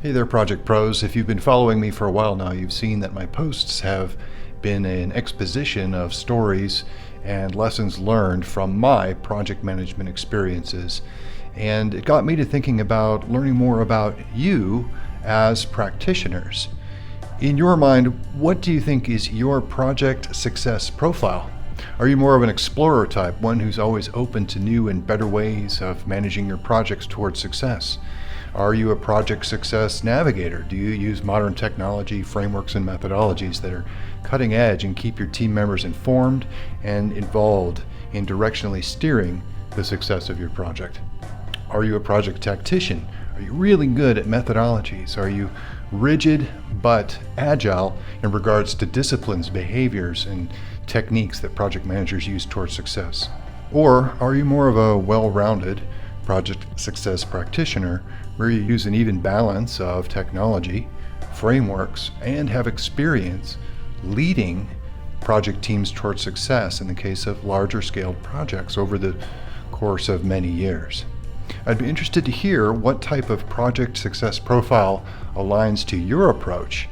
Hey there, Project Pros. If you've been following me for a while now, you've seen that my posts have been an exposition of stories and lessons learned from my project management experiences. And it got me to thinking about learning more about you as practitioners. In your mind, what do you think is your project success profile? Are you more of an explorer type, one who's always open to new and better ways of managing your projects towards success? Are you a project success navigator? Do you use modern technology, frameworks, and methodologies that are cutting edge and keep your team members informed and involved in directionally steering the success of your project? Are you a project tactician? Are you really good at methodologies? Are you rigid but agile in regards to disciplines, behaviors, and techniques that project managers use towards success? Or are you more of a well-rounded project success practitioner where you use an even balance of technology, frameworks, and have experience leading project teams towards success in the case of larger scaled projects over the course of many years? I'd be interested to hear what type of project success profile aligns to your approach